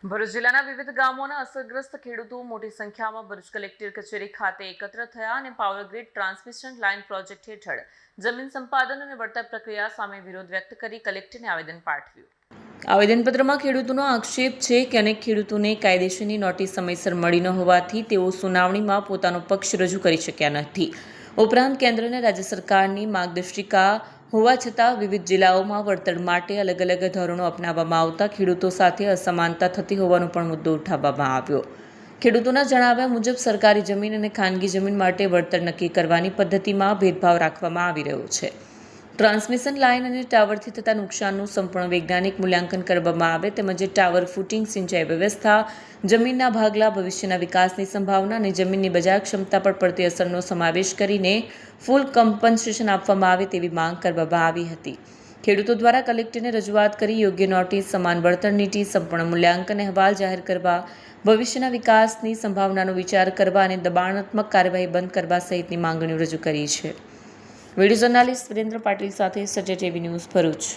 ભરૂચ જિલ્લાના વિવિધ ગામોના અસરગ્રસ્ત ખેડૂતો મોટી સંખ્યામાં ભરૂચ કલેક્ટર કચેરી ખાતે એકત્ર થયા અને power grid transmission line project હેઠળ જમીન સંપાદન અને વળતર પ્રક્રિયા સામે વિરોધ વ્યક્ત કરી કલેક્ટરને આવેદન પાઠવ્યું। આવેદનપત્રમાં ખેડૂતોનો આક્ષેપ છે કે અનેક ખેડૂતોને કાયદેસરની નોટિસ સમયસર મળી ન હોવાથી તેઓ સુનાવણીમાં પોતાનો પક્ષ રજૂ કરી શક્યા નથી। ઉપરાંત કેન્દ્ર અને રાજ્ય સરકારની માર્ગદર્શિકા હોવા છતાં વિવિધ જિલ્લાઓમાં વળતર માટે અલગ અલગ ધોરણો અપનાવવામાં આવતા ખેડૂતો સાથે અસમાનતા થતી હોવાનો પણ મુદ્દો ઉઠાવવામાં આવ્યો। ખેડૂતોના જણાવ્યા મુજબ સરકારી જમીન અને ખાનગી જમીન માટે વળતર નક્કી કરવાની પદ્ધતિમાં ભેદભાવ રાખવામાં આવી રહ્યો છે। ટ્રાન્સમિશન લાઇન અને ટાવરથી થતા નુકસાનનું સંપૂર્ણ વૈજ્ઞાનિક મૂલ્યાંકન કરવામાં આવે તેમજ ટાવર ફૂટિંગ, સિંચાઈ વ્યવસ્થા, જમીનના ભાગલા, ભવિષ્યના વિકાસની સંભાવના અને જમીનની બજાર ક્ષમતા પર પડતી અસરનો સમાવેશ કરીને ફૂલ કમ્પન્સેશન આપવામાં આવે તેવી માંગ કરવામાં આવી હતી। ખેડૂતો દ્વારા કલેક્ટરને રજૂઆત કરી યોગ્ય નોટિસ, સમાન વળતર નીતિ, સંપૂર્ણ મૂલ્યાંકન અહેવાલ જાહેર કરવા, ભવિષ્યના વિકાસની સંભાવનાનો વિચાર કરવા અને દબાણાત્મક કાર્યવાહી બંધ કરવા સહિતની માંગણીઓ રજૂ કરી છે। વિડીયો જર્નાલિસ્ટ વિરેન્દ્ર પાટીલ સાથે સત્ય ટીવી ન્યૂઝ ભરૂચ।